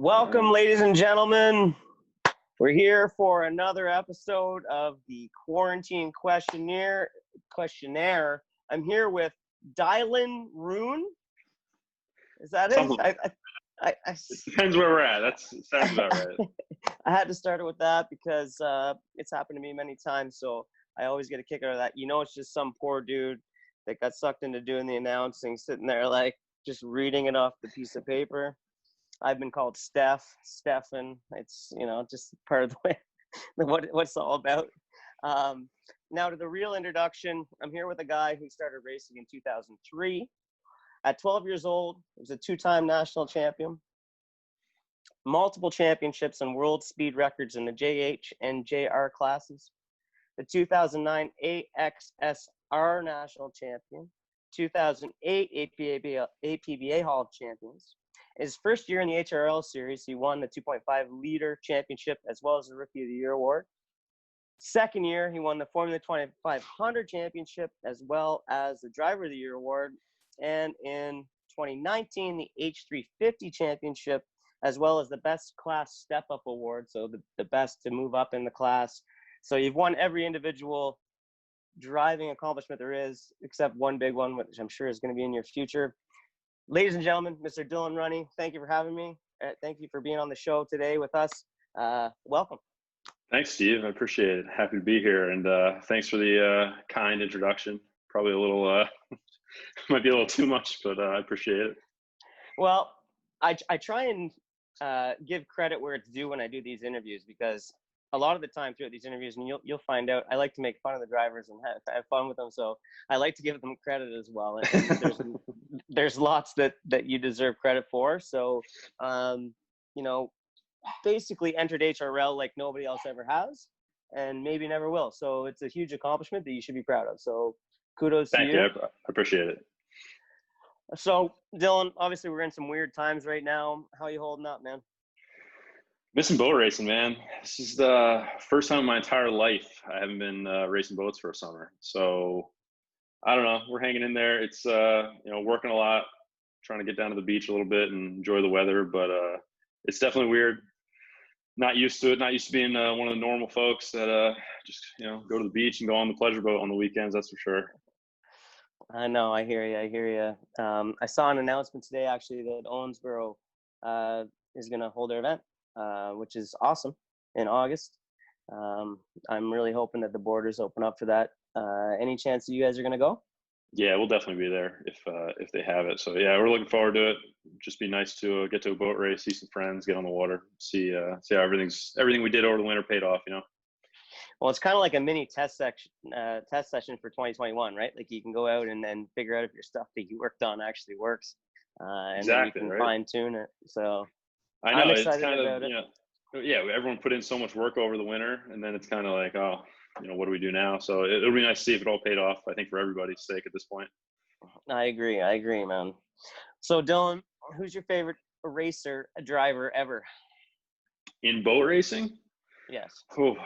Welcome, ladies and gentlemen. We're here for another episode of the Quarantine Questionnaire. I'm here with Dylan Runne. Is that it? It depends where we're at. That sounds about right. I had to start it with that because it's happened to me many times, so I always get a kick out of that. You know, it's just some poor dude that got sucked into doing the announcing, sitting there like just reading it off the piece of paper. I've been called Stefan. It's, you know, just part of the way what it's all about. Now to the real introduction. I'm here with a guy who started racing in 2003. At 12 years old, he was a two-time national champion, multiple championships and world speed records in the JH and JR classes, the 2009 AXSR national champion, 2008 APBA Hall of Champions. His first year in the HRL series, he won the 2.5 liter championship as well as the Rookie of the Year award. Second year, he won the Formula 2500 championship as well as the Driver of the Year award. And in 2019, the H350 championship as well as the Best Class Step Up award, so the best to move up in the class. So you've won every individual driving accomplishment there is, except one big one, which I'm sure is going to be in your future. Ladies and gentlemen, Mr. Dylan Runne, thank you for having me. Thank you for being on the show today with us. Welcome. Thanks, Steve. I appreciate it. Happy to be here. And thanks for the kind introduction. Probably a little, might be a little too much, but I appreciate it. Well, I try and give credit where it's due when I do these interviews, because a lot of the time throughout these interviews, and you'll find out, I like to make fun of the drivers and have fun with them. So I like to give them credit as well. And there's lots that you deserve credit for. So, you know, basically entered HRL like nobody else ever has and maybe never will. So it's a huge accomplishment that you should be proud of. So kudos to you. Thank you. I appreciate it. So Dylan, obviously we're in some weird times right now. How are you holding up, man? Missing boat racing, man. This is the first time in my entire life I haven't been racing boats for a summer. So I don't know. We're hanging in there. It's, you know, working a lot, trying to get down to the beach a little bit and enjoy the weather. But it's definitely weird. Not used to it. Not used to being one of the normal folks that just, you know, go to the beach and go on the pleasure boat on the weekends. That's for sure. I know. I hear you. I saw an announcement today, actually, that Owensboro is going to hold their event. Which is awesome, in August. I'm really hoping that the borders open up for that. Any chance that you guys are going to go? Yeah, we'll definitely be there if they have it. So yeah, we're looking forward to it. Just be nice to get to a boat race, see some friends, get on the water, see how everything we did over the winter paid off. You know. Well, it's kind of like a mini test session for 2021, right? Like you can go out and then figure out if your stuff that you worked on actually works, and exactly, then you can right? fine tune it. So. I know, I'm it's excited kind about of, you know, yeah, everyone put in so much work over the winter, and then it's kind of like, oh, you know, what do we do now? So it'll be nice to see if it all paid off, I think, for everybody's sake at this point. I agree, man. So Dylan, who's your favorite driver ever? In boat racing? Yes. Oh,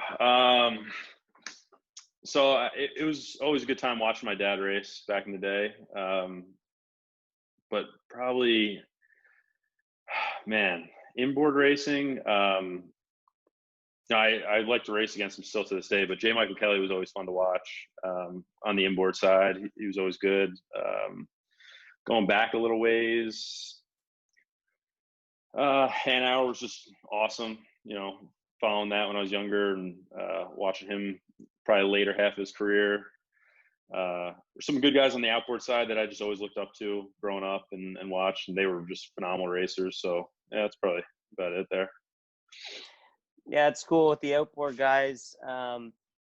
so it was always a good time watching my dad race back in the day. But probably, man, inboard racing, I like to race against him still to this day, but J. Michael Kelly was always fun to watch on the inboard side. He was always good. Going back a little ways, Hanauer was just awesome, you know, following that when I was younger and watching him probably later half of his career. There's some good guys on the outboard side that I just always looked up to growing up and watched, and they were just phenomenal racers. So yeah, that's probably about it there. Yeah, it's cool with the outboard guys. A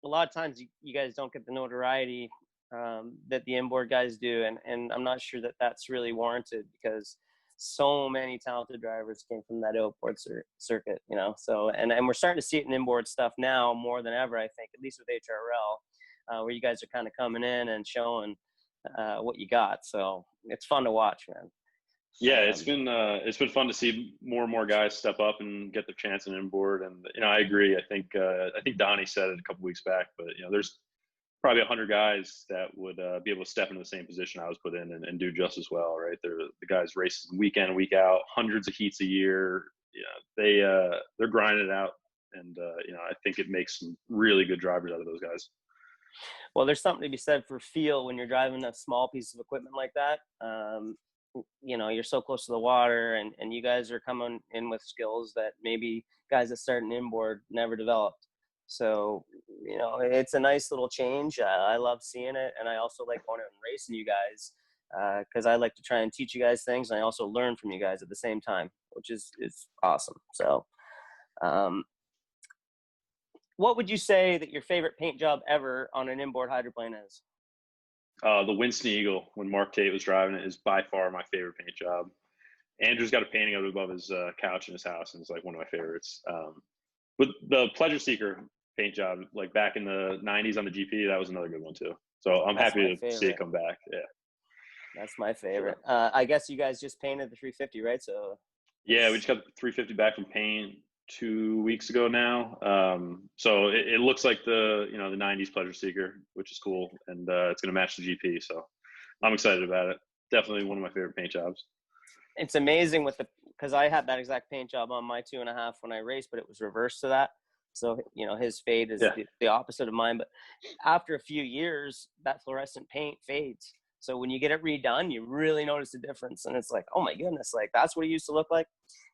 lot of times you guys don't get the notoriety that the inboard guys do, and I'm not sure that that's really warranted because so many talented drivers came from that outboard circuit, you know. So and we're starting to see it in inboard stuff now more than ever, I think, at least with HRL, where you guys are kind of coming in and showing what you got. So it's fun to watch, man. Yeah, it's been fun to see more and more guys step up and get their chance in inboard. And you know, I agree. I think Donnie said it a couple weeks back, but you know, there's probably 100 guys that would be able to step into the same position I was put in and do just as well, right? They're the guys racing week in, week out, hundreds of heats a year, they're grinding it out, and I think it makes some really good drivers out of those guys. Well, there's something to be said for feel when you're driving a small piece of equipment like that. You're so close to the water, and you guys are coming in with skills that maybe guys that start an inboard never developed. So, it's a nice little change. I love seeing it. And I also like going out and racing you guys because I like to try and teach you guys things. And I also learn from you guys at the same time, which is awesome. So, what would you say that your favorite paint job ever on an inboard hydroplane is? The Winston Eagle, when Mark Tate was driving it, is by far my favorite paint job. Andrew's got a painting of it above his couch in his house, and it's like one of my favorites. But the Pleasure Seeker paint job, like back in the 90s on the GP, that was another good one too. So I'm happy to see it come back. Yeah. That's my favorite. I guess you guys just painted the 350, right? So yeah, we just got the 350 back from paint 2 weeks ago now. So it looks like the 90s Pleasure Seeker, which is cool, and it's going to match the GP. So I'm excited about it. Definitely one of my favorite paint jobs. It's amazing because I had that exact paint job on my 2.5 when I raced, but it was reversed to that. So, his fade is the opposite of mine. But after a few years, that fluorescent paint fades. So when you get it redone, you really notice the difference. And it's like, oh my goodness, like that's what it used to look like.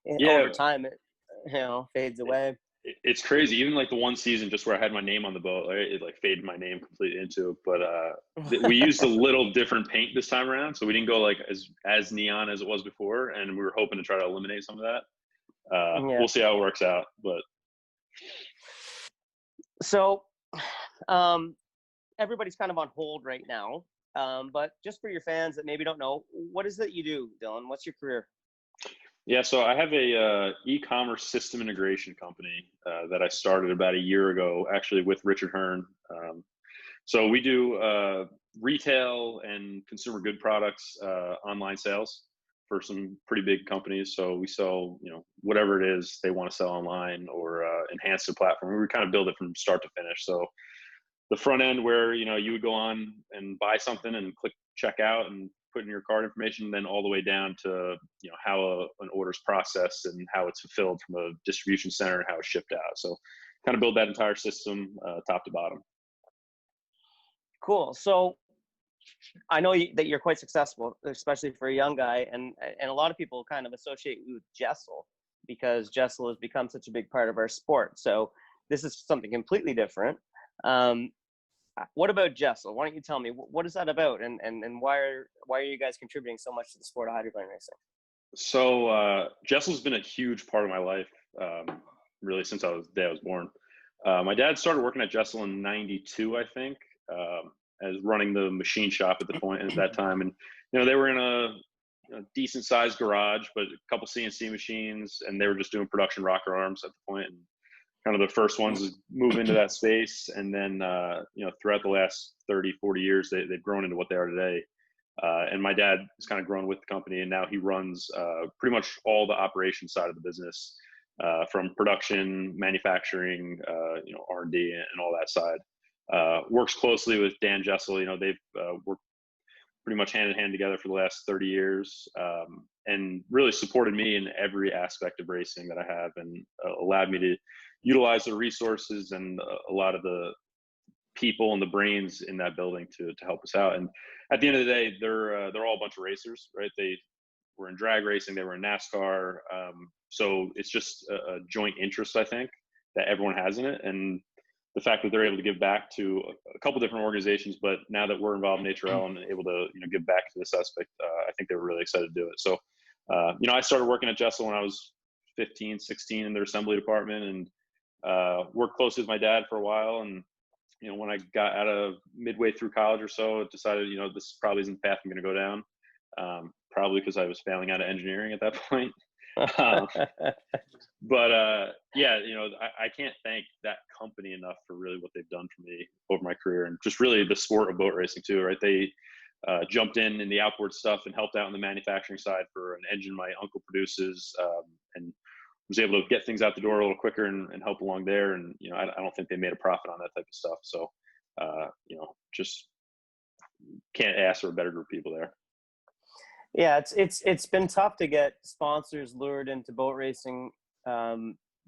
And over time, it, fades away. It's crazy. Even like the one season just where I had my name on the boat, it like faded my name completely into it. But we used a little different paint this time around. So we didn't go like as neon as it was before. And we were hoping to try to eliminate some of that. We'll see how it works out. But so everybody's kind of on hold right now. But just for your fans that maybe don't know, what is it you do, Dylan? What's your career? Yeah, so I have a e-commerce system integration company that I started about a year ago, actually with Richard Hearn. So we do retail and consumer good products, online sales for some pretty big companies. So we sell, whatever it is they want to sell online or enhance the platform. We kind of build it from start to finish. So the front end where, you would go on and buy something and click checkout and put in your card information, then all the way down to, how an order is processed and how it's fulfilled from a distribution center and how it's shipped out. So kind of build that entire system top to bottom. Cool. So I know that you're quite successful, especially for a young guy. And a lot of people kind of associate you with Jessel because Jessel has become such a big part of our sport. So this is something completely different. What about Jessel? Why don't you tell me what is that about, and why are you guys contributing so much to the sport of hydroplane racing? So Jessel's been a huge part of my life, really since the day I was born. My dad started working at Jessel in '92, I think, as running the machine shop at that time, and they were in a decent sized garage, but a couple CNC machines, and they were just doing production rocker arms at the point. And kind of the first ones to move into that space. And then, throughout the last 30, 40 years, they've grown into what they are today. And my dad has kind of grown with the company, and now he runs pretty much all the operations side of the business, from production, manufacturing, R&D and all that side. Works closely with Dan Jessel. They've worked pretty much hand in hand together for the last 30 years, and really supported me in every aspect of racing that I have, and allowed me to utilize the resources and a lot of the people and the brains in that building to help us out. And at the end of the day, they're all a bunch of racers, right? They were in drag racing, they were in NASCAR. So it's just a joint interest, I think, that everyone has in it. And the fact that they're able to give back to a couple different organizations, but now that we're involved in HRL and able to, give back to this aspect, I think they were really excited to do it. So, I started working at Jessel when I was 15, 16 in their assembly department, and worked closely with my dad for a while. And, when I got out of midway through college or so, I decided, this probably isn't the path I'm going to go down. Probably because I was failing out of engineering at that point. But I can't thank that company enough for really what they've done for me over my career, and just really the sport of boat racing too, right? They jumped in the outboard stuff and helped out on the manufacturing side for an engine my uncle produces, and was able to get things out the door a little quicker and help along there. And, I don't think they made a profit on that type of stuff. So, just can't ask for a better group of people there. Yeah, it's been tough to get sponsors lured into boat racing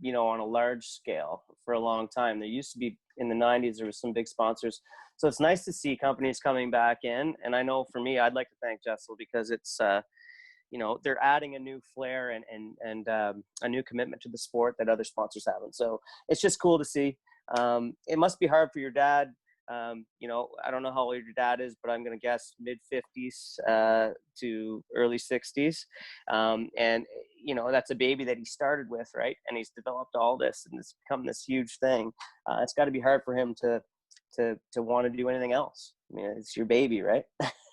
you know, on a large scale for a long time. There used to be, in the 90s, there was some big sponsors. So it's nice to see companies coming back in. And I know for me, I'd like to thank Jessel because it's, you know, they're adding a new flair and a new commitment to the sport that other sponsors haven't. So it's just cool to see. It must be hard for your dad. You know, I don't know how old your dad is, but I'm going to guess mid-50s to early 60s. And, you know, that's a baby that he started with, right? And he's developed all this, and it's become this huge thing. It's got to be hard for him to want to do anything else. I mean, it's your baby, right?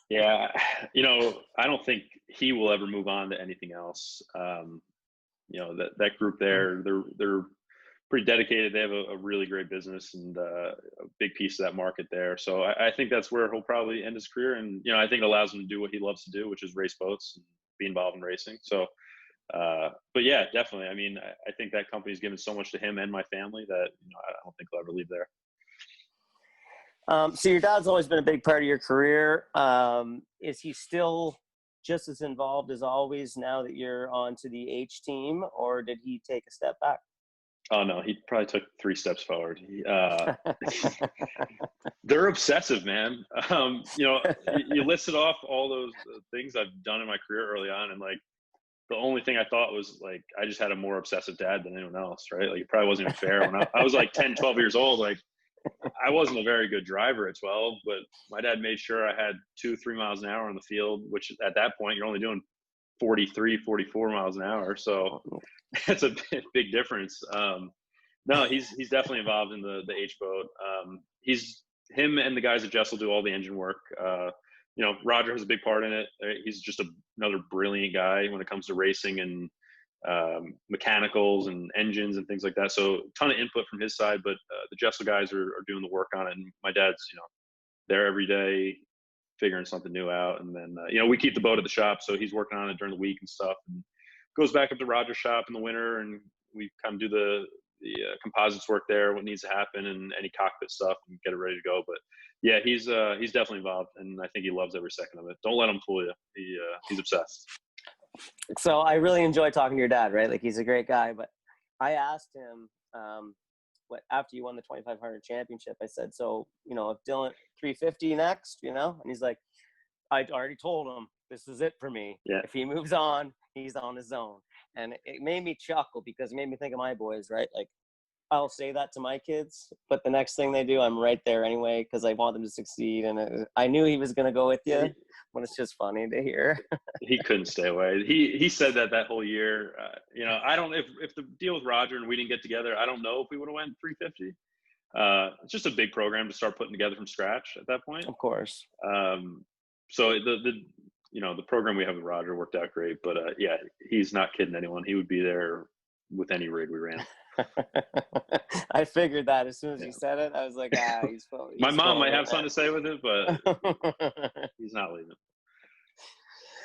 Yeah. You know, I don't think he will ever move on to anything else. You know, that group there, they're pretty dedicated. They have a really great business and a big piece of that market there. So I think that's where he'll probably end his career. And, you know, I think it allows him to do what he loves to do, which is race boats and be involved in racing. So, but yeah, definitely. I mean, I think that company's given so much to him and my family that, you know, I don't think he'll ever leave there. So your dad's always been a big part of your career. Is he still just as involved as always now that you're onto the H team, or did he take a step back? Oh no, he probably took 3 steps forward. They're obsessive, man. You know, you listed off all those things I've done in my career early on, and like the only thing I thought was like I just had a more obsessive dad than anyone else, right? Like it probably wasn't even fair. When I was like 10, 12 years old, like I wasn't a very good driver at 12, but my dad made sure I had 2-3 miles an hour on the field, which at that point you're only doing 43, 44 miles an hour. So it's a big difference. No, he's definitely involved in the H boat. Him and the guys at Jessel do all the engine work. You know, Roger has a big part in it. He's just another brilliant guy when it comes to racing and mechanicals and engines and things like that. So a ton of input from his side, but the Jessel guys are doing the work on it. And my dad's, you know, there every day figuring something new out. And then, you know, we keep the boat at the shop. So he's working on it during the week and stuff, and goes back up to Roger's shop in the winter. And we kind of do the composites work there, what needs to happen, and any cockpit stuff, and get it ready to go. But yeah, he's definitely involved, and I think he loves every second of it. Don't let him fool you. He's obsessed. So I really enjoy talking to your dad, right? Like he's a great guy. But I asked him, after you won the 2500 championship, I said, so, you know, if Dylan 350 next, you know, and he's like, I already told him this is it for me. Yeah. If he moves on, he's on his own. And it made me chuckle because it made me think of my boys, right? Like I'll say that to my kids, but the next thing they do, I'm right there anyway because I want them to succeed. And I knew he was going to go with you, but it's just funny to hear. He couldn't stay away. He said that whole year. You know, I don't if the deal with Roger and we didn't get together, I don't know if we would have went 350. It's just a big program to start putting together from scratch at that point. Of course. So the program we have with Roger worked out great, but yeah, he's not kidding anyone. He would be there with any rig we ran. I figured that as soon as you said it. I was like, he's my mom might have something to say with it, but he's not leaving.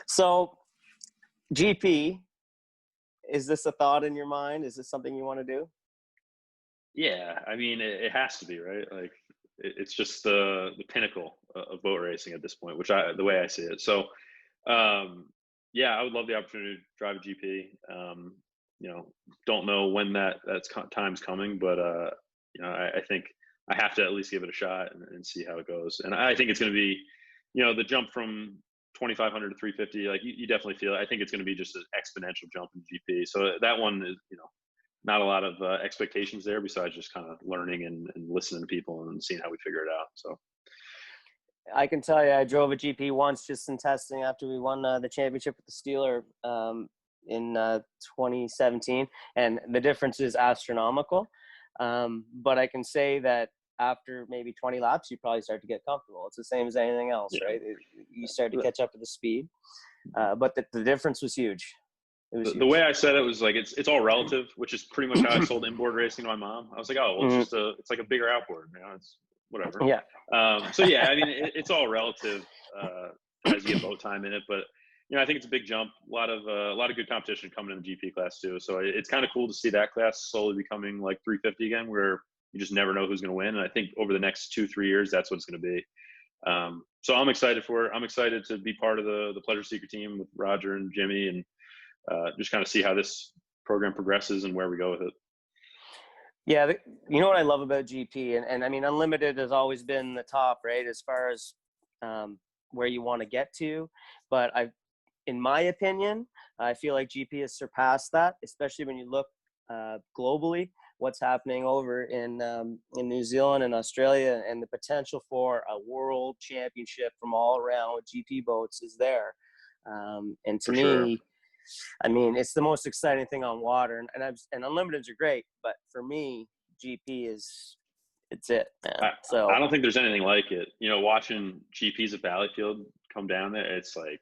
So GP, is this a thought in your mind? Is this something you want to do? Yeah, I mean, it has to be, right? Like it's just the pinnacle of boat racing at this point, the way I see it. So yeah, I would love the opportunity to drive a GP. You know, don't know when that's time's coming, but you know, I think I have to at least give it a shot and see how it goes. And I think it's going to be, you know, the jump from 2500 to 350. Like you definitely feel it. I think it's going to be just an exponential jump in GP. So that one is, you know, not a lot of expectations there besides just kind of learning and listening to people and seeing how we figure it out. So I can tell you, I drove a GP once just in testing after we won the championship with the Steeler in 2017, and the difference is astronomical. But I can say that after maybe 20 laps, you probably start to get comfortable. It's the same as anything else, right? You start to catch up to the speed. But the difference was huge. The way I said it was like it's all relative, which is pretty much how I sold inboard racing to my mom. I was like, oh, well, it's like a bigger outboard, you know, it's whatever. Yeah. So yeah, I mean, it's all relative as you get boat time in it, but you know, I think it's a big jump. A lot of good competition coming in the GP class too. So it's kind of cool to see that class slowly becoming like 350 again, where you just never know who's going to win. And I think over the next 2-3 years, that's what it's going to be. So I'm excited for it. I'm excited to be part of the Pleasure Seeker team with Roger and Jimmy and just kind of see how this program progresses and where we go with it. Yeah, you know what I love about GP, and I mean, unlimited has always been the top, right, as far as where you want to get to. But in my opinion, I feel like GP has surpassed that, especially when you look globally, what's happening over in New Zealand and Australia, and the potential for a world championship from all around with GP boats is there. And to me, sure. I mean, it's the most exciting thing on water, and unlimiteds are great, but for me, GP it's it, man. I don't think there's anything like it. You know, watching GPs at Valleyfield come down there, it's like,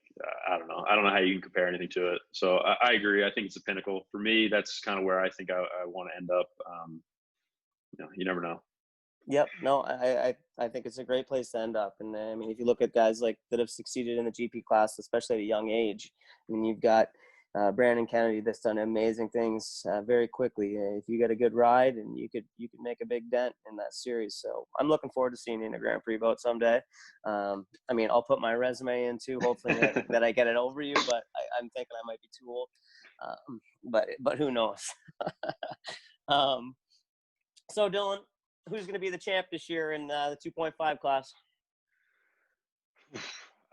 I don't know how you can compare anything to it. So I agree. I think it's a pinnacle for me. That's kind of where I think I want to end up. You know, you never know. Yep. No, I think it's a great place to end up. And I mean, if you look at guys like that have succeeded in the GP class, especially at a young age, I mean, you've got Brandon Kennedy that's done amazing things very quickly. If you get a good ride, and you could make a big dent in that series. So I'm looking forward to seeing you in a Grand Prix boat someday. I mean, I'll put my resume in too, hopefully that I get it over you, but I'm thinking I might be too old. But who knows? So Dylan, who's going to be the champ this year in the 2.5 class?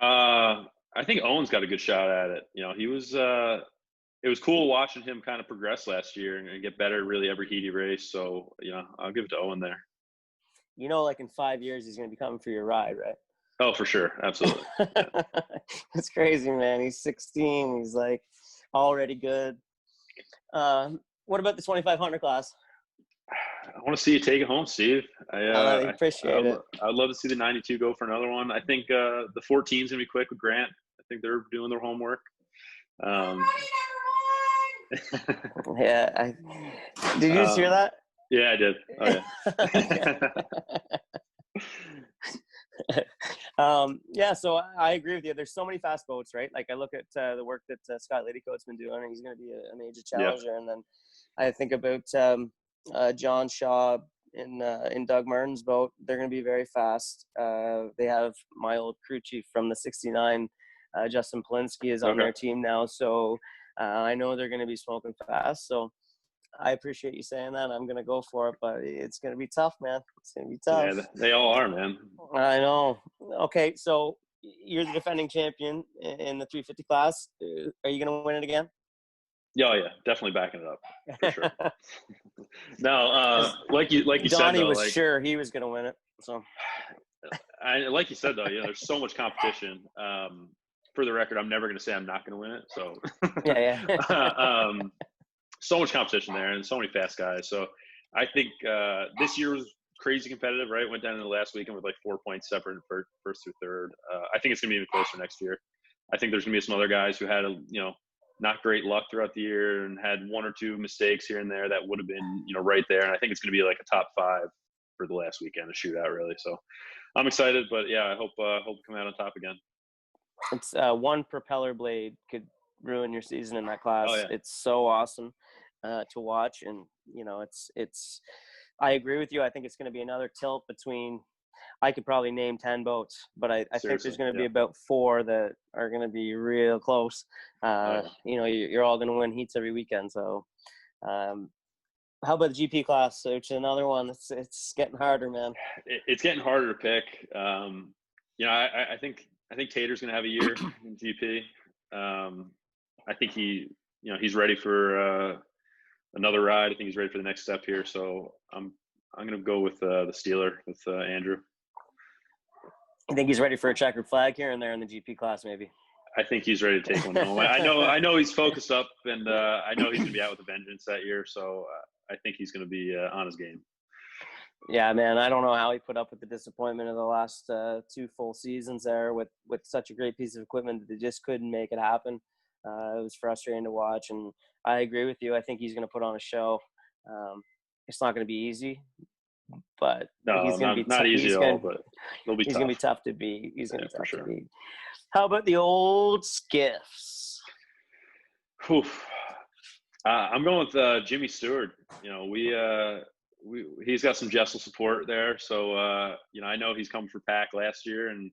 I think Owen's got a good shot at it. You know, he was. It was cool watching him kind of progress last year and get better really every heat he raced. So, you know, I'll give it to Owen there. You know, like in 5 years, he's going to be coming for your ride, right? Oh, for sure. Absolutely. Yeah. It's crazy, man. He's 16. He's like already good. What about the 2,500 class? I want to see you take it home, Steve. I appreciate it. I would love to see the 92 go for another one. I think the 14's going to be quick with Grant. I think they're doing their homework. Yeah. Did you just hear that? Yeah, I did. Oh, yeah. Yeah, so I agree with you. There's so many fast boats, right? Like I look at the work that Scott Ladycoat's been doing, and he's going to be a major challenger. Yep. And then I think about John Shaw in Doug Martin's boat. They're going to be very fast. They have my old crew chief from the 69, Justin Polinsky, is on their team now. So I know they're going to be smoking fast. So I appreciate you saying that. I'm going to go for it, but it's going to be tough, man. It's going to be tough. Yeah, they all are, man. I know. Okay, so you're the defending champion in the 350 class. Are you going to win it again? Yeah, definitely backing it up for sure. No, like you Donnie said, though, was sure he was going to win it. So, like you said, though, you know, there's so much competition. For the record, I'm never going to say I'm not going to win it. So, yeah. So much competition there, and so many fast guys. So, I think this year was crazy competitive. Right, went down in the last weekend with like 4 points separate for first through third. I think it's going to be even closer next year. I think there's going to be some other guys who had not great luck throughout the year and had one or two mistakes here and there that would have been, right there. And I think it's going to be like a top 5 for the last weekend, a shootout really. So I'm excited, but yeah, I hope to come out on top again. It's one propeller blade could ruin your season in that class. Oh, yeah. It's so awesome to watch. And, it's, I agree with you. I think it's going to be another tilt between, I could probably name 10 boats, but I think there's going to be about 4 that are going to be real close. You're all going to win heats every weekend. So how about the GP class, which is another one? It's getting harder, man. It's getting harder to pick. I think Tater's going to have a year in GP. I think he's ready for another ride. I think he's ready for the next step here. So I'm going to go with the Steeler with Andrew. You think he's ready for a checkered flag here and there in the GP class, maybe? I think he's ready to take one home. I know he's focused up, and I know he's going to be out with a vengeance that year. So I think he's going to be on his game. Yeah, man. I don't know how he put up with the disappointment of the last 2 full seasons there with such a great piece of equipment that they just couldn't make it happen. It was frustrating to watch, and I agree with you. I think he's going to put on a show. It's not going to be easy, but he's going to be not easy at all. But it'll be tough. He's going to be tough to beat. He's going to be tough to beat. How about the old skiffs? I'm going with Jimmy Stewart. He's got some Jessel support there, so I know he's come for Pack last year, and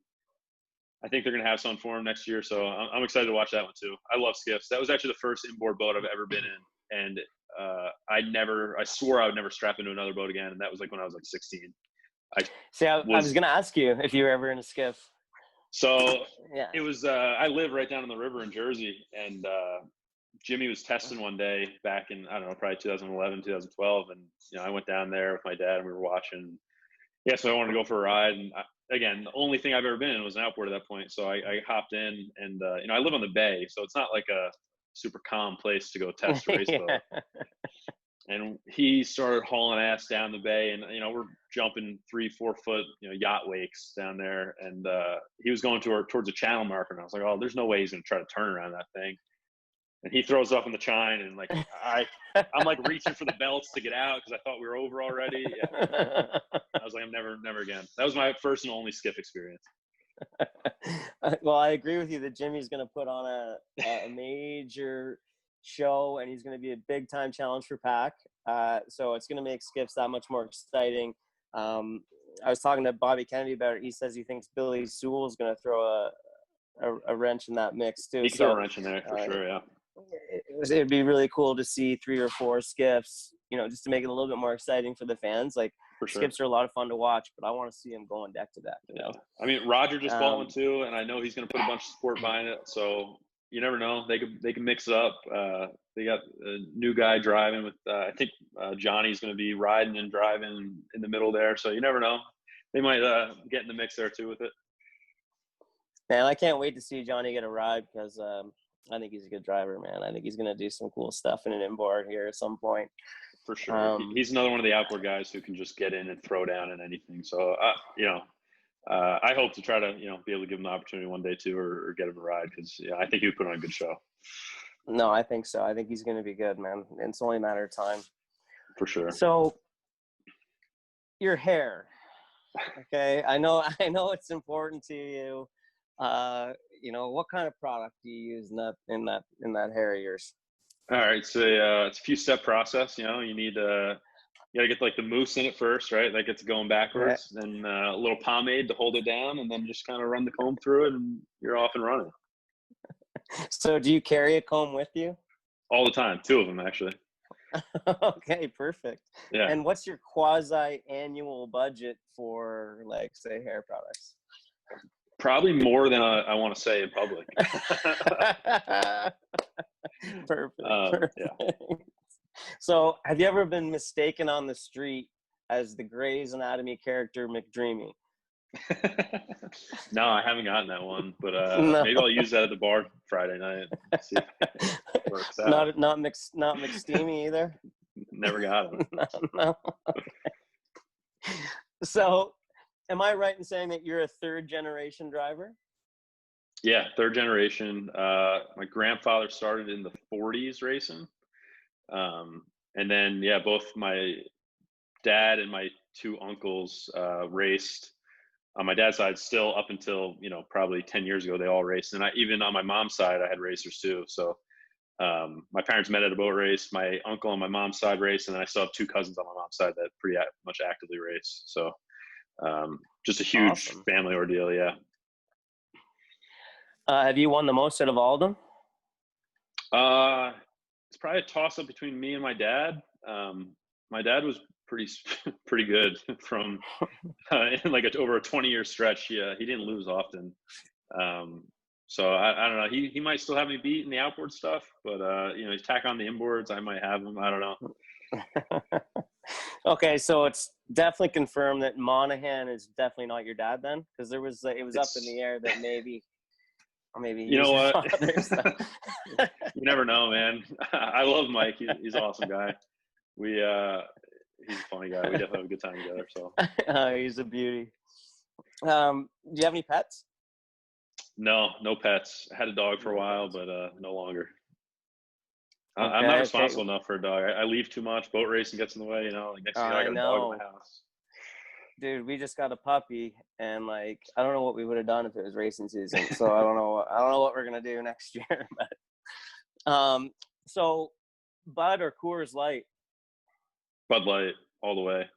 I think they're going to have something for him next year. So I'm excited to watch that one too. I love skiffs. That was actually the first inboard boat I've ever been in, and I swore I would never strap into another boat again. And that was like when I was like 16. I was going to ask you if you were ever in a skiff. So Yeah. it was, I live right down on the river in Jersey, and Jimmy was testing one day back in, I don't know, probably 2011, 2012. And, I went down there with my dad and we were watching. Yeah, so I wanted to go for a ride. And again, the only thing I've ever been in was an outboard at that point. So I hopped in, and, I live on the bay, so it's not like a super calm place to go test a race boat. And he started hauling ass down the bay, and, we're jumping 3-4 foot, yacht wakes down there. And he was going towards a channel marker, and I was like, oh, there's no way he's going to try to turn around that thing. And he throws up in the chine, and like I'm like reaching for the belts to get out because I thought we were over already. Yeah. I was like, I'm never again. That was my first and only skiff experience. Well, I agree with you that Jimmy's going to put on a major show, and he's going to be a big time challenge for Pack. So it's going to make skiffs that much more exciting. I was talking to Bobby Kennedy about it. He says he thinks Billy Sewell is going to throw a wrench in that mix too. He can throw a wrench in there for sure. Yeah. It'd be really cool to see 3 or 4 skiffs, just to make it a little bit more exciting for the fans. Like, for sure. Skiffs are a lot of fun to watch, but I want to see them going deck to deck. Yeah. I mean, Roger just bought one too, and I know he's going to put a bunch of support behind it. So you never know. They can mix it up. They got a new guy driving with, I think Johnny's going to be riding and driving in the middle there. So you never know. They might get in the mix there too with it. Man, I can't wait to see Johnny get a ride because I think he's a good driver, man. I think he's going to do some cool stuff in an inboard here at some point. For sure. He's another one of the outboard guys who can just get in and throw down in anything. So, I hope to try to, be able to give him the opportunity one day too, or get him a ride, because I think he would put on a good show. No, I think so. I think he's going to be good, man. It's only a matter of time. For sure. So, your hair. Okay, I know it's important to you. What kind of product do you use in that hair of yours? All right, so it's a few step process. You need you gotta get like the mousse in it first, right? That gets going backwards. Yeah. Then a little pomade to hold it down, and then just kind of run the comb through it, and you're off and running. So, do you carry a comb with you? All the time, 2 of them actually. Okay, perfect. Yeah. And what's your quasi-annual budget for, like, say, hair products? Probably more than I want to say in public. Perfect. Yeah. So, have you ever been mistaken on the street as the Grey's Anatomy character McDreamy? No, I haven't gotten that one, but No. Maybe I'll use that at the bar Friday night. See if it works out. Not McSteamy either. Never got him. No. Okay. So, am I right in saying that you're a 3rd generation driver? Yeah, 3rd generation. My grandfather started in the 40s racing. And then, both my dad and my 2 uncles raced. On my dad's side, still up until, probably 10 years ago, they all raced. And even on my mom's side, I had racers too. So my parents met at a boat race. My uncle on my mom's side raced, and then I still have 2 cousins on my mom's side that pretty much actively race. So just a huge family ordeal, yeah. Have you won the most out of all of them? It's probably a toss-up between me and my dad. My dad was pretty good from in like over a 20-year stretch. He didn't lose often. So I don't know. He might still have me beat in the outboard stuff, but he's tack on the inboards. I might have him. I don't know. Okay, so it's definitely confirmed that Monahan is definitely not your dad then, because it was up in the air that maybe. Or maybe you know what? You never know, man. I love Mike. He's an awesome guy. He's a funny guy. We definitely have a good time together. So he's a beauty. Do you have any pets? No pets. I had a dog for a while, but no longer. Okay, I'm not responsible enough for a dog. I leave too much. Boat racing gets in the way. Like next thing I got a dog in my house. Dude, we just got a puppy, and like I don't know what we would have done if it was racing season. So I don't know what we're gonna do next year. But so Bud or Coors Light? Bud Light all the way.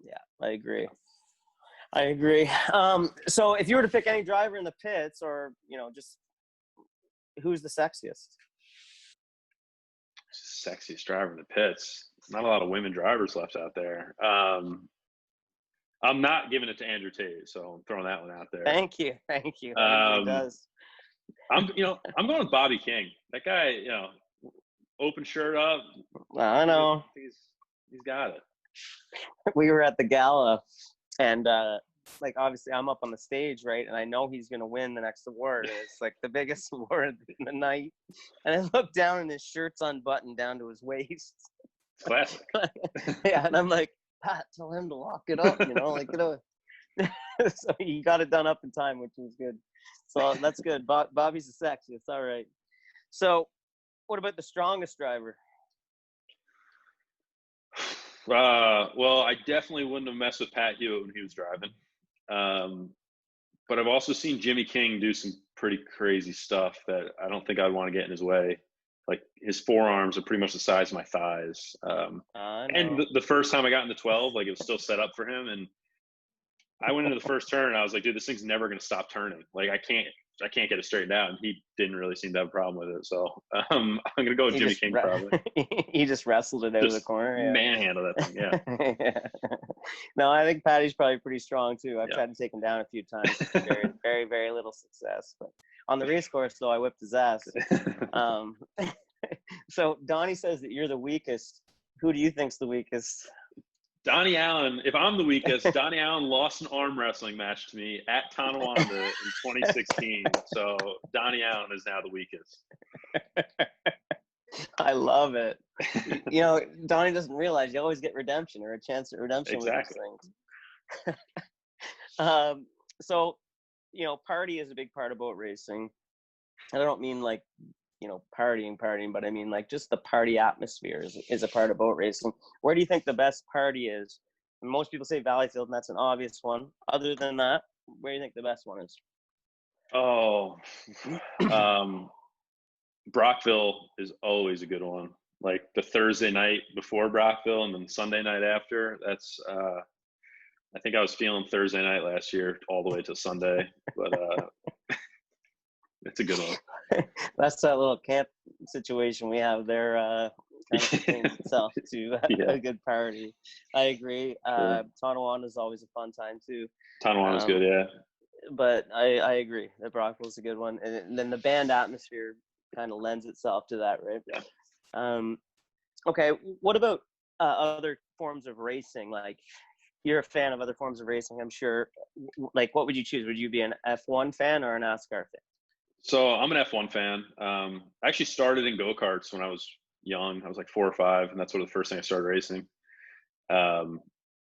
Yeah, I agree. So if you were to pick any driver in the pits, or just who's the sexiest? sexiest driver in the pits. Not a lot of women drivers left out there. I'm not giving it to Andrew Tate, so I'm throwing that one out there. Thank you. Everybody does. I'm going with Bobby King. That guy, open shirt up. I know. He's got it. We were at the gala, and like obviously I'm up on the stage, right? And I know he's gonna win the next award. And it's like the biggest award in the night. And I look down, and his shirt's unbuttoned down to his waist. Classic. Yeah, and I'm like, Pat, tell him to lock it up, like So he got it done up in time, which was good. So that's good. Bobby's the sexiest. All right. So, what about the strongest driver? Well, I definitely wouldn't have messed with Pat Hewitt when he was driving. But I've also seen Jimmy King do some pretty crazy stuff that I don't think I'd want to get in his way. Like his forearms are pretty much the size of my thighs. And the first time I got into 12, like it was still set up for him. And I went into the first turn and I was like, dude, this thing's never going to stop turning. Like I can't get it straightened out. And he didn't really seem to have a problem with it. So I'm going to go with Jimmy King probably. He just wrestled it out of the corner. Yeah. Manhandle that thing. Yeah. Yeah. No, I think Patty's probably pretty strong too. I've tried to take him down a few times. Very, very, very little success. But on the race course, though, I whipped his ass. So Donnie says that you're the weakest. Who do you think's the weakest? Donnie Allen. If I'm the weakest, Donnie Allen lost an arm wrestling match to me at Tonawanda in 2016. So Donnie Allen is now the weakest. I love it. Donnie doesn't realize you always get redemption or a chance at redemption exactly. with these things. So, party is a big part of boat racing. I don't mean like, partying, but I mean like just the party atmosphere is a part of boat racing. Where do you think the best party is? And most people say Valleyfield, and that's an obvious one. Other than that, where do you think the best one is? Oh, Brockville is always a good one. Like the Thursday night before Brockville and then Sunday night after. That's I think I was feeling Thursday night last year all the way to Sunday, but it's a good one. That's that little camp situation we have there. Kind of contains itself to a good party. I agree. Sure. Tonawanda is always a fun time too. Tonawanda is good, yeah. But I agree that Brockville's a good one, and then the band atmosphere kind of lends itself to that, right? Yeah. Okay. What about other forms of racing? Like, you're a fan of other forms of racing, I'm sure. Like, what would you choose? Would you be an F1 fan or a NASCAR fan? So I'm an F1 fan. I actually started in go-karts when I was young. I was like 4 or 5, and that's sort of the first thing I started racing. And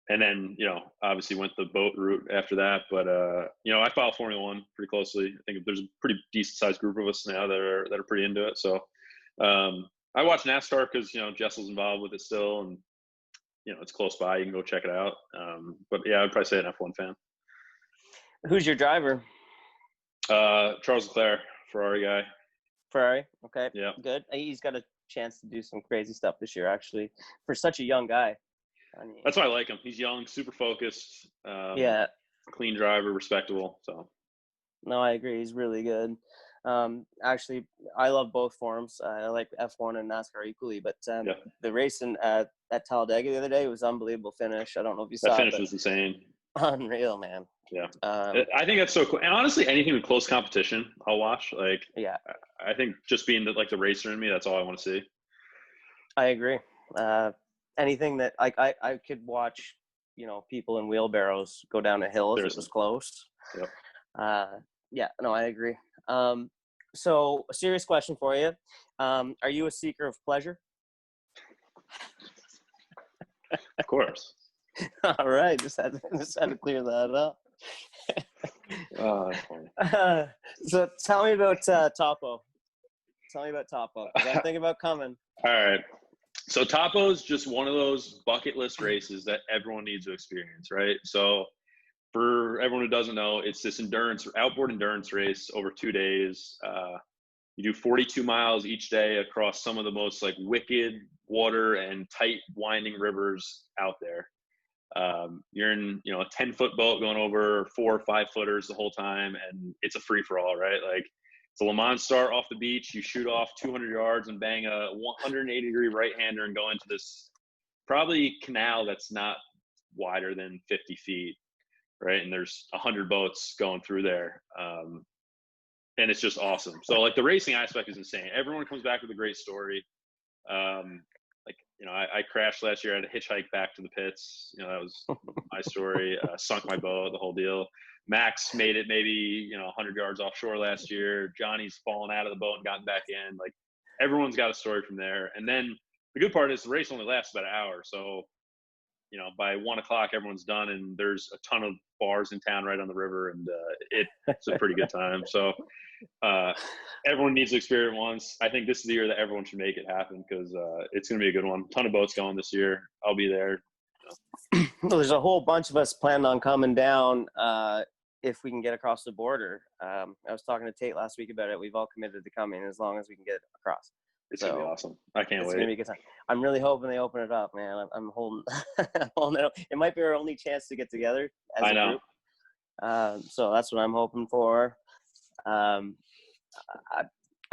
then, obviously went the boat route after that. But, I follow Formula 1 pretty closely. I think there's a pretty decent-sized group of us now that are pretty into it. So I watch NASCAR because, Jessel's involved with it still, and, it's close by. You can go check it out. But, yeah, I'd probably say an F1 fan. Who's your driver? Charles Leclerc, Ferrari guy. Ferrari, okay. Yeah. Good. He's got a chance to do some crazy stuff this year, actually, for such a young guy. I mean, that's why I like him. He's young, super focused. Clean driver, respectable. So. No, I agree. He's really good. Actually, I love both forms. I like F1 and NASCAR equally, but the racing at Talladega the other day was unbelievable finish. I don't know if you saw it. That finish was insane. Unreal, man. Yeah. I think that's so cool. And honestly, anything with close competition, I'll watch. Like, yeah. I think just being the racer in me, that's all I want to see. I agree. Anything that I could watch, people in wheelbarrows go down a hill if it was close. Yep. Yeah, no, I agree. So a serious question for you. Are you a seeker of pleasure? Of course. All right. Just had to clear that up. So tell me about Topo. Tell me about Topo. I'm thinking about coming. All right. So Topo is just one of those bucket list races that everyone needs to experience, right? So for everyone who doesn't know, it's this outboard endurance race over 2 days. You do 42 miles each day across some of the most wicked water and tight winding rivers out there. You're in, a 10-foot boat going over 4 or 5 footers the whole time, and it's a free for all, right? It's a Le Mans start off the beach. You shoot off 200 yards and bang a 180-degree right-hander and go into this probably canal that's not wider than 50 feet, right? And there's 100 boats going through there. And it's just awesome. So like the racing aspect is insane. Everyone comes back with a great story. Like, you know, I crashed last year. I had to hitchhike back to the pits. You know, that was my story. Sunk my boat, the whole deal. Max made it maybe, you know, 100 yards offshore last year. Johnny's fallen out of the boat and gotten back in. Like, everyone's got a story from there. And then the good part is the race only lasts about an hour. So, you know, by 1 o'clock, everyone's done, and there's a ton of bars in town right on the river, and it's a pretty good time. So everyone needs to experience it once. I think this is the year that everyone should make it happen, because it's going to be a good one. Ton of boats going this year. I'll be there. Well, there's a whole bunch of us planning on coming down if we can get across the border. I was talking to Tate last week about it. We've all committed to coming as long as we can get across. It's going to be awesome. I can't wait. It's going to be a good time. I'm really hoping they open it up, man. I'm holding, holding it up. It might be our only chance to get together as a group. So that's what I'm hoping for. I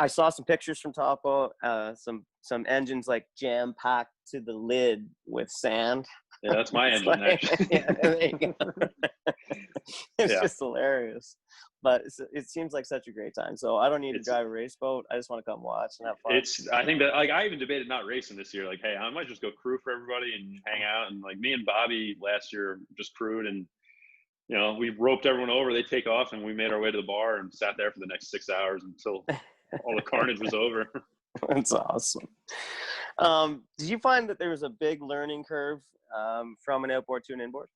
saw some pictures from Topo, some engines like jam packed to the lid with sand. Yeah, that's my engine, actually. Yeah, there you go. It's just hilarious. But it seems like such a great time. So I don't need to drive a race boat. I just want to come watch and have fun. I think that, like, I even debated not racing this year. Like, hey, I might just go crew for everybody and hang out. And like me and Bobby last year just crewed, and you know, we roped everyone over. They take off, and we made our way to the bar and sat there for the next 6 hours until all the carnage was over. That's awesome. Did you find that there was a big learning curve from an outboard to an inboard?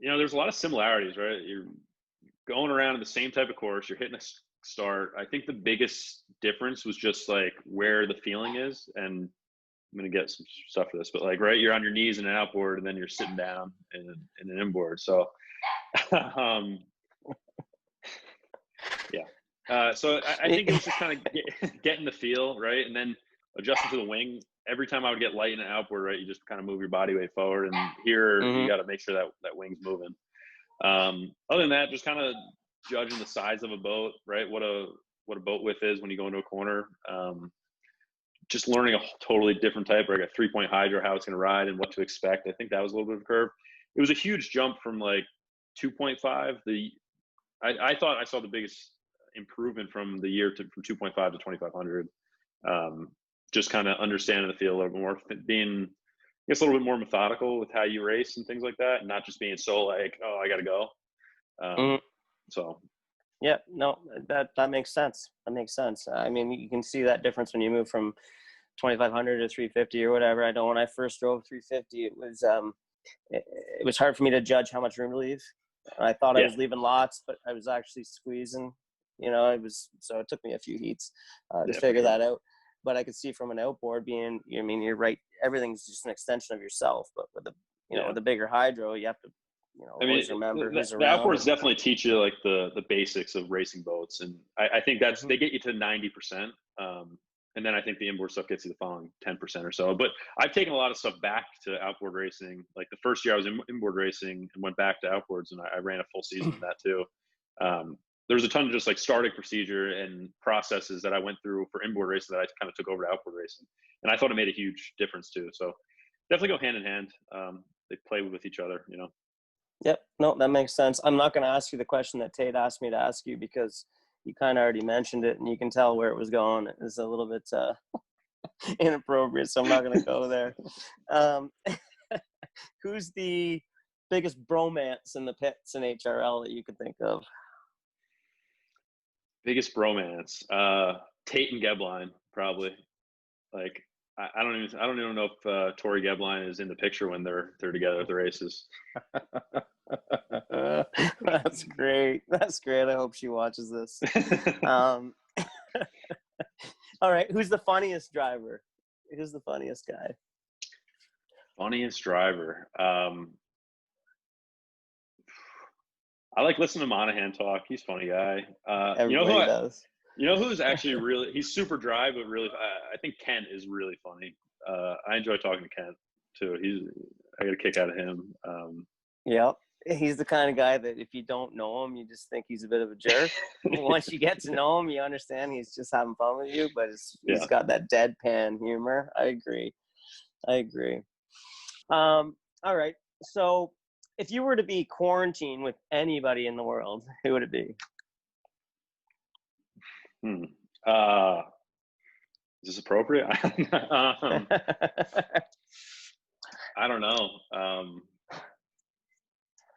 You know, there's a lot of similarities, right? You're going around in the same type of course. You're hitting a start. I think the biggest difference was just like where the feeling is. And I'm going to get some stuff for this, but like, right, you're on your knees in an outboard, and then you're sitting down in an inboard. So, yeah. So I think it was just kind of getting the feel, right? And then adjusting to the wing. Every time I would get light in an outboard, right, you just kind of move your body weight forward, and here you got to make sure that wing's moving. Other than that, just kind of judging the size of a boat, right? What a boat width is when you go into a corner. Just learning a totally different type, like a 3-point hydro, how it's going to ride and what to expect. I think that was a little bit of a curve. It was a huge jump from like 2.5. I thought I saw the biggest improvement from the year from 2.5 to 2,500. Just kind of understanding the field a little more, being, I guess, a little bit more methodical with how you race and things like that, and not just being so like, oh, I got to go. So. Yeah, no, that makes sense. That makes sense. I mean, you can see that difference when you move from 2,500 to 350 or whatever. I know when I first drove 350, it was hard for me to judge how much room to leave. I thought I was leaving lots, but I was actually squeezing. You know, so it took me a few heats to figure that out. But I could see from an outboard being, I mean, you're right. Everything's just an extension of yourself. But with with a bigger hydro, you have to, always remember who's around. The outboards definitely teach you like the basics of racing boats, and I think that's they get you to 90%, and then I think the inboard stuff gets you the following 10% or so. But I've taken a lot of stuff back to outboard racing. Like the first year I was in inboard racing and went back to outboards, and I ran a full season in that too. There's a ton of just like starting procedure and processes that I went through for inboard racing that I kind of took over to outboard racing. And I thought it made a huge difference too. So definitely go hand in hand. They play with each other, you know? Yep. No, that makes sense. I'm not going to ask you the question that Tate asked me to ask you, because you kind of already mentioned it and you can tell where it was going. It was a little bit inappropriate, so I'm not going to go there. Who's the biggest bromance in the pits in HRL that you could think of? Biggest bromance, Tate and Gebline, probably. Like, I don't even know if Tori Gebline is in the picture when they're together at the races. That's great. That's great. I hope she watches this. All right. Who's the funniest driver? Who's the funniest guy? Funniest driver. I like listening to Monahan talk. He's a funny guy. Everybody does. You know who's actually really, he's super dry, but really, I think Kent is really funny. I enjoy talking to Kent too. I get a kick out of him. Yep. he's the kind of guy that if you don't know him, you just think he's a bit of a jerk. Once you get to know him, you understand he's just having fun with you, but he's got that deadpan humor. I agree. All right. So if you were to be quarantined with anybody in the world, who would it be? Is this appropriate? I don't know.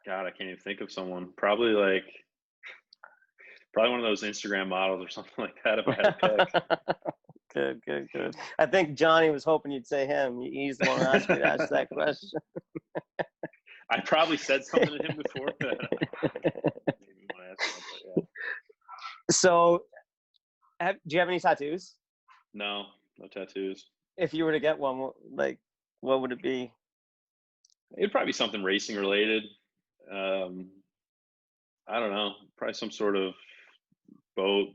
God, I can't even think of someone. Probably one of those Instagram models or something like that if I had to pick. Good. I think Johnny was hoping you'd say him. He's the one who asked me to ask that question. I probably said something to him before. So, do you have any tattoos? No tattoos. If you were to get one, what would it be? It'd probably be something racing related. I don't know. Probably some sort of boat,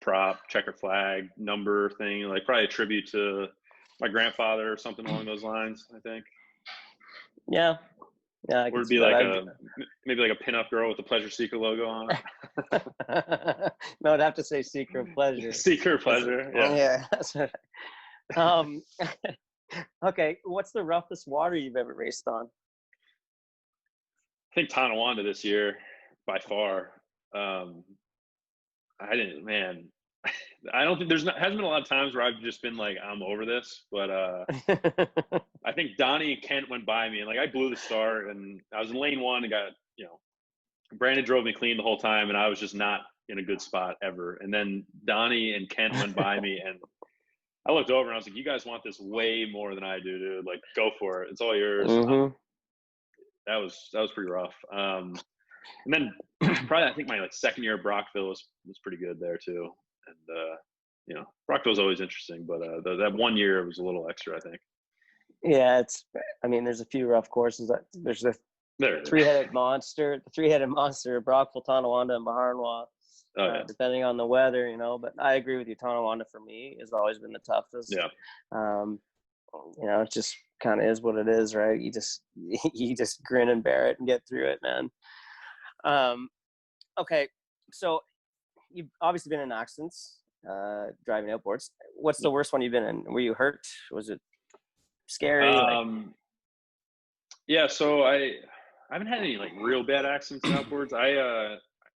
prop, checker flag, number thing. Like probably a tribute to my grandfather or something along those lines, I think. Yeah. Or it'd be like maybe like a pinup girl with the Pleasure Seeker logo on it. No, I'd have to say Seeker of Pleasure. Seeker of Pleasure. Yeah. Yeah. That's right. Okay. What's the roughest water you've ever raced on? I think Tonawanda this year, by far. I don't think hasn't been a lot of times where I've just been like, I'm over this, but I think Donnie and Kent went by me and I blew the start and I was in lane 1 and got, Brandon drove me clean the whole time and I was just not in a good spot ever. And then Donnie and Kent went by me and I looked over and I was like, you guys want this way more than I do, dude. Like, go for it. It's all yours. Mm-hmm. That was pretty rough. And then probably I think my second year at Brockville was pretty good there too. And Brockville's always interesting, but that 1 year was a little extra, I think. Yeah, there's a few rough courses. There's the three-headed monster, Brockville, Tonawanda, and Baharnwa. Depending on the weather, but I agree with you. Tonawanda for me has always been the toughest. Yeah. It just kind of is what it is, right? You just grin and bear it and get through it, man. Okay, so you've obviously been in accidents, driving outboards. What's the worst one you've been in? Were you hurt? Was it scary? Yeah, so I haven't had any real bad accidents in outboards.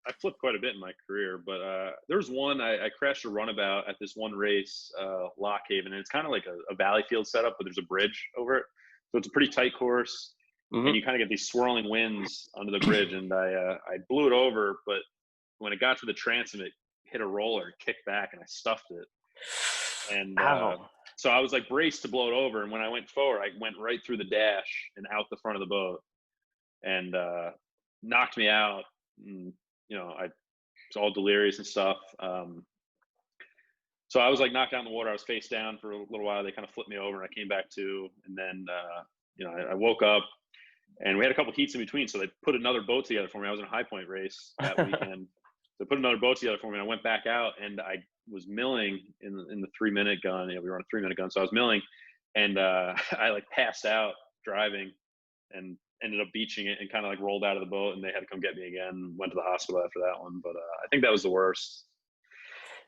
I flipped quite a bit in my career, but there was one I crashed a runabout at this one race, Lock Haven, and it's kind of like a valley field setup, but there's a bridge over it, so it's a pretty tight course. Mm-hmm. And you kind of get these swirling winds under the bridge, and I blew it over, but when it got to the transom, it hit a roller and kicked back, and I stuffed it. And so I was braced to blow it over, and when I went forward, I went right through the dash and out the front of the boat, and knocked me out. And, I was all delirious and stuff. So I was knocked out in the water. I was face down for a little while. They kind of flipped me over, and I came back to, and then I woke up. And we had a couple heats in between, so they put another boat together for me. I was in a High Point race that weekend. So they put another boat together for me, and I went back out, and I was milling in the 3-minute gun. We were on a 3-minute gun, so I was milling, and I passed out driving and ended up beaching it and kind of rolled out of the boat, and they had to come get me again. Went to the hospital after that one, but I think that was the worst.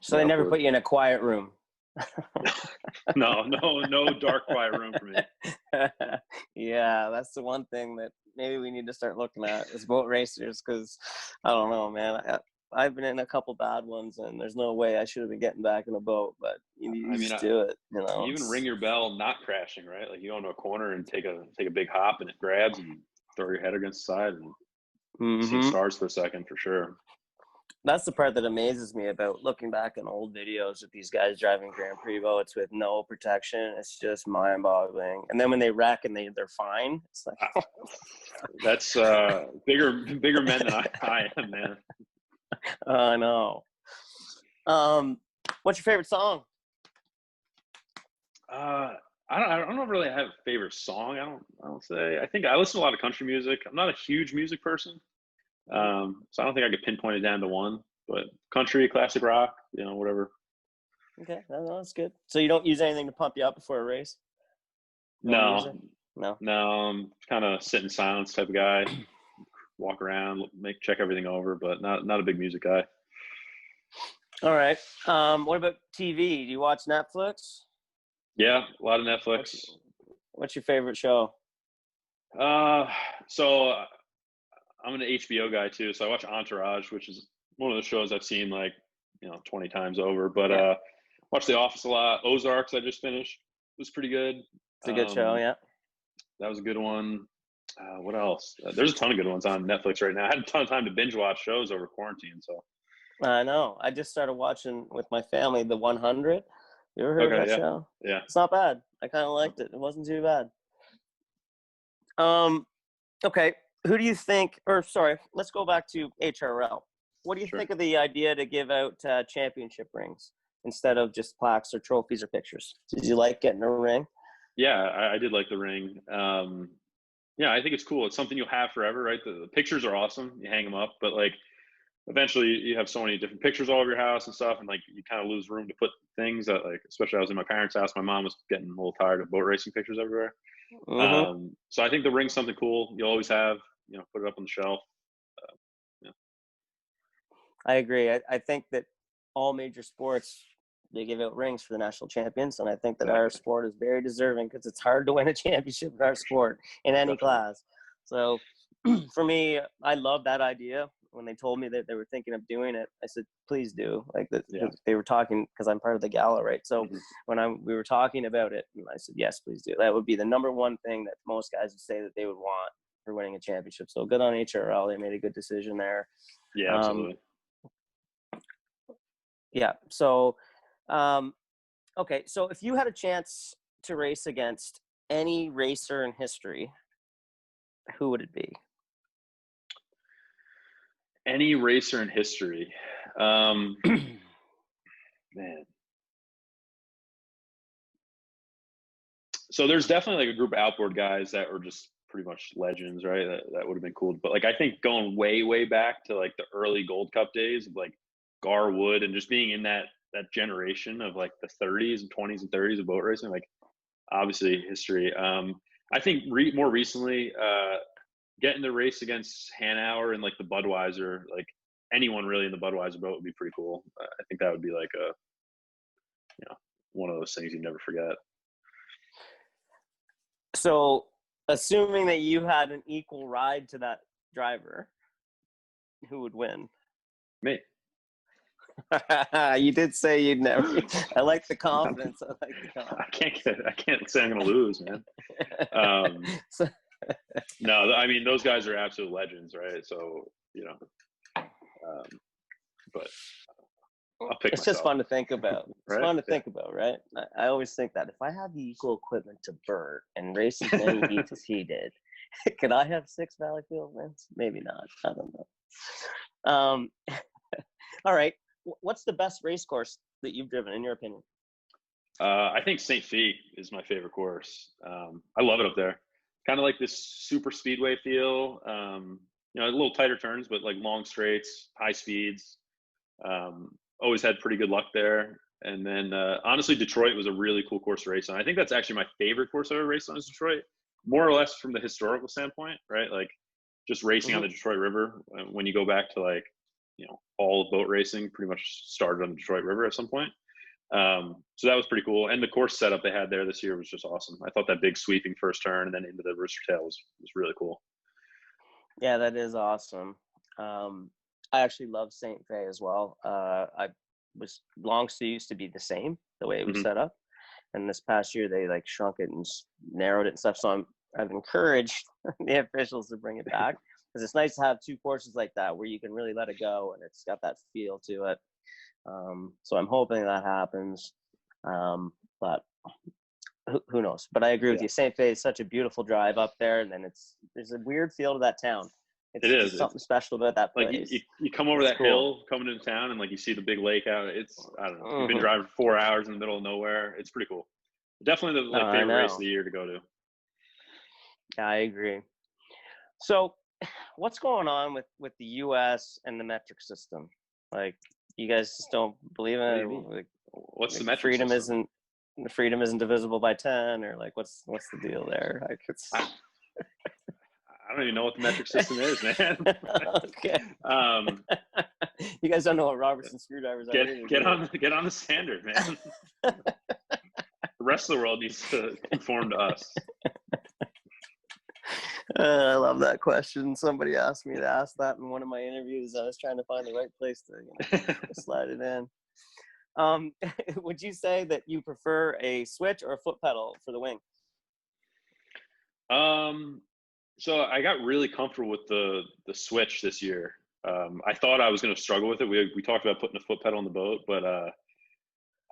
So they never put you in a quiet room? No dark quiet room for me. Yeah, that's the one thing that maybe we need to start looking at as boat racers, because I don't know, man. I've been in a couple bad ones, and there's no way I should have been getting back in a boat, but you just do it. You even ring your bell not crashing, right? You go into a corner and take a big hop, and it grabs, and throw your head against the side, and see stars for a second, for sure. That's the part that amazes me about looking back on old videos of these guys driving Grand Prix boats with no protection. It's just mind-boggling. And then when they wreck and they're fine, it's that's bigger men than I am, man. I know. What's your favorite song? I don't really have a favorite song. I don't say. I think I listen to a lot of country music. I'm not a huge music person. So I don't think I could pinpoint it down to one, but country, classic rock, whatever. Okay, no, that's good. So you don't use anything to pump you up before a race? No, I'm kind of sit in silence type of guy. walk around, check everything over, but not a big music guy. All right. What about TV? Do you watch Netflix? Yeah, a lot of Netflix. What's your favorite show? So I'm an HBO guy too, so I watch Entourage, which is one of the shows I've seen like 20 times over. But watch The Office a lot. Ozarks I just finished. It was pretty good. It's a good show, yeah. That was a good one. What else? There's a ton of good ones on Netflix right now. I had a ton of time to binge watch shows over quarantine, so. I know. I just started watching with my family The 100. You ever heard of that show? Yeah. It's not bad. I kind of liked it. It wasn't too bad. Okay. Who do you think, let's go back to HRL. What do you think of the idea to give out championship rings instead of just plaques or trophies or pictures? Did you like getting a ring? Yeah, I did like the ring. Yeah, I think it's cool. It's something you'll have forever, right? The pictures are awesome. You hang them up, but like eventually you have so many different pictures all over your house and stuff, and like you kind of lose room to put things that, like, especially I was in my parents' house. My mom was getting a little tired of boat racing pictures everywhere. Mm-hmm. So I think the ring's something cool. You'll always have, put it up on the shelf. I agree. I think that all major sports, they give out rings for the national champions, and I think that our sport is very deserving because it's hard to win a championship in our sport in any class. So for me, I love that idea. When they told me that they were thinking of doing it, I said, please do. Like they were talking, because I'm part of the gala, right? So when we were talking about it, I said, yes, please do. That would be the number one thing that most guys would say that they would want for winning a championship. So good on HRL. They made a good decision there. Yeah, absolutely. Yeah. So, okay. So if you had a chance to race against any racer in history, who would it be? Any racer in history. Man. So there's definitely like a group of outboard guys that were just pretty much legends, right? That would have been cool. But like, I think going way back to like the early Gold Cup days of like Garwood and just being in that generation of like the 30s and 20s and 30s of boat racing, like obviously history. I think more recently, getting the race against Hanauer and like the Budweiser, like anyone really in the Budweiser boat would be pretty cool. I think that would be like one of those things you never forget. So assuming that you had an equal ride to that driver, who would win? Me. You did say you'd never. I like the confidence. I can't say I'm going to lose, man. No, I mean, those guys are absolute legends, right? So, but I'll pick it's myself. Just fun to think about. It's fun to think about, right? I always think that if I had the equal equipment to Bert and race as many heats as he did, could I have 6 Valleyfield wins? Maybe not. I don't know. All right. What's the best race course that you've driven, in your opinion? I think St-Felicien is my favorite course. I love it up there. Kind of like this super speedway feel. A little tighter turns, but like long straights, high speeds. Always had pretty good luck there. And then honestly, Detroit was a really cool course to race on. I think that's actually my favorite course I ever raced on is Detroit, more or less from the historical standpoint, right? Like just racing on the Detroit River. When you go back to like, all of boat racing pretty much started on the Detroit River at some point. So that was pretty cool. And the course setup they had there this year was just awesome. I thought that big sweeping first turn and then into the rooster tail was really cool. Yeah, that is awesome. I actually love St. Fe as well. Long's used to be the same, the way it was set up. And this past year, they like shrunk it and narrowed it and stuff. So I've encouraged the officials to bring it back because it's nice to have 2 courses like that where you can really let it go and it's got that feel to it. So I'm hoping that happens. But who knows? But I agree with you. St. Fe is such a beautiful drive up there, and then there's a weird feel to that town. It's something special about that place. Like you come over that hill coming into town, and like you see the big lake out. I don't know. You've been driving 4 hours in the middle of nowhere. It's pretty cool. Definitely the favorite race of the year to go to. I agree. So, what's going on with the U.S. and the metric system? Like, you guys just don't believe in it? Like, what's the metric system? Freedom isn't divisible by 10, or like what's the deal there? Like I don't even know what the metric system is, man. Okay. You guys don't know what Robertson screwdrivers are either, get on the standard, man. The rest of the world needs to conform to us. I love that question. Somebody asked me to ask that in one of my interviews. I was trying to find the right place to slide it in. Would you say that you prefer a switch or a foot pedal for the wing? So I got really comfortable with the switch this year. I thought I was going to struggle with it. We talked about putting a foot pedal in the boat, but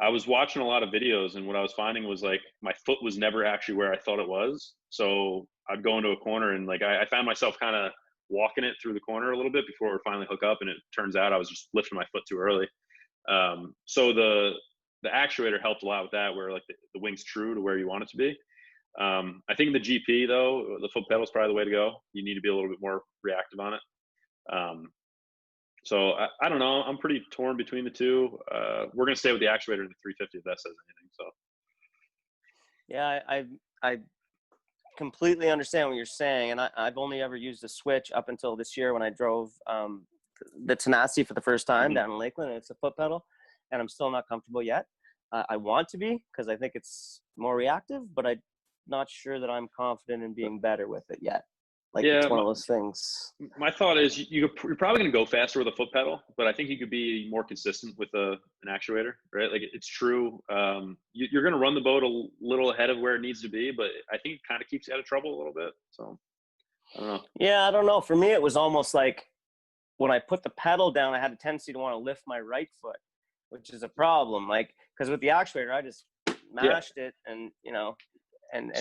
I was watching a lot of videos, and what I was finding was like my foot was never actually where I thought it was. So I'd go into a corner, and like I found myself kind of walking it through the corner a little bit before it would finally hook up, and it turns out I was just lifting my foot too early. So the actuator helped a lot with that, where like the wing's true to where you want it to be. I think in the GP though, the foot pedal is probably the way to go. You need to be a little bit more reactive on it. So I don't know. I'm pretty torn between the two. We're going to stay with the actuator in the 350 if that says anything. So. Yeah, I completely understand what you're saying. And I've only ever used a switch up until this year when I drove the Tenacity for the first time down in Lakeland, and it's a foot pedal, and I'm still not comfortable yet. I want to be, because I think it's more reactive, but I'm not sure that I'm confident in being better with it yet. Like, it's one of those things. My thought is you're probably going to go faster with a foot pedal, but I think you could be more consistent with an actuator, right? Like, it's true. You're going to run the boat a little ahead of where it needs to be, but I think it kind of keeps you out of trouble a little bit. So I don't know. Yeah, I don't know. For me, it was almost like when I put the pedal down, I had a tendency to want to lift my right foot, which is a problem. Like, because with the actuator, I just mashed it and, and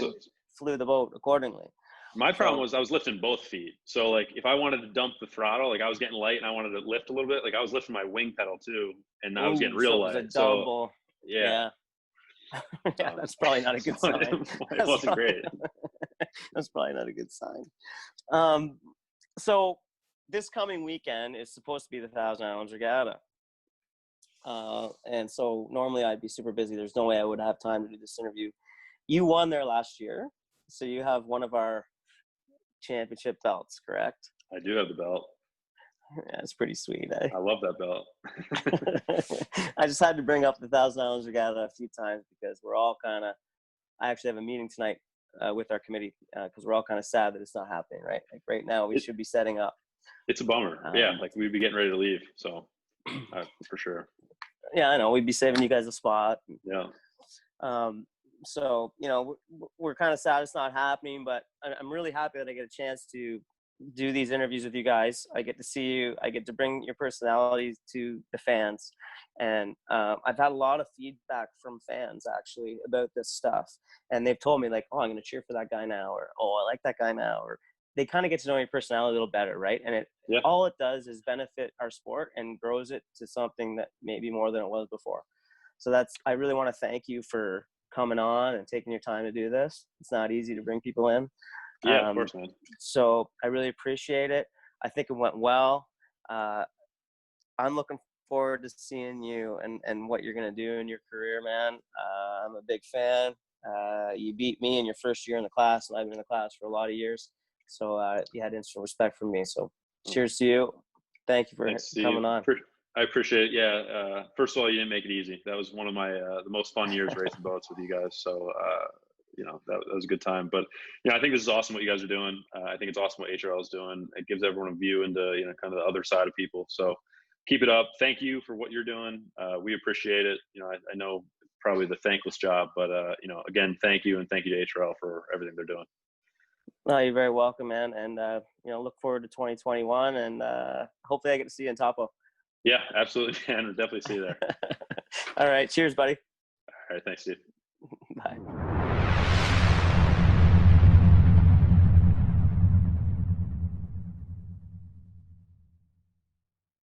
flew the boat accordingly. My problem was I was lifting both feet. So like if I wanted to dump the throttle, like I was getting light and I wanted to lift a little bit, like I was lifting my wing pedal too, and I was getting real light. It was a double. So yeah, that's probably not a good sign. It wasn't great. That's probably not a good sign. So this coming weekend is supposed to be the 1,000 Islands Regatta. And so normally I'd be super busy. There's no way I would have time to do this interview. You won there last year, so you have one of our championship belts, correct? I do have the belt. Yeah, it's pretty sweet. Eh? I love that belt. I just had to bring up the 1,000 Islands Regatta a few times because we're all kind of, I actually have a meeting tonight with our committee because we're all kind of sad that it's not happening, right? Like right now we should be setting up. It's a bummer. Yeah, like we'd be getting ready to leave, so for sure. Yeah, I know. We'd be saving you guys a spot. Yeah. So, we're kind of sad it's not happening, but I'm really happy that I get a chance to do these interviews with you guys. I get to see you. I get to bring your personalities to the fans. And I've had a lot of feedback from fans, actually, about this stuff. And they've told me, like, oh, I'm going to cheer for that guy now, or, oh, I like that guy now. Or they kind of get to know your personality a little better, right? And all it does is benefit our sport and grows it to something that maybe more than it was before. So I really want to thank you for coming on and taking your time to do this. It's not easy to bring people in. Yeah, of course, man. So I really appreciate it. I think it went well. I'm looking forward to seeing you and what you're going to do in your career, man. I'm a big fan. You beat me in your first year in the class, and I've been in the class for a lot of years. So you had instant respect from me. So cheers to you. Thank you for coming on. I appreciate it. Yeah. First of all, you didn't make it easy. That was one of my the most fun years racing boats with you guys. So that was a good time. But I think this is awesome what you guys are doing. I think it's awesome what HRL is doing. It gives everyone a view into kind of the other side of people. So keep it up. Thank you for what you're doing. We appreciate it. I know probably the thankless job, but again, thank you, and thank you to HRL for everything they're doing. No, you're very welcome, man. And look forward to 2021, and hopefully I get to see you in Topo. Yeah, absolutely, man. We'll definitely see you there. All right. Cheers, buddy. All right. Thanks, Steve. Bye.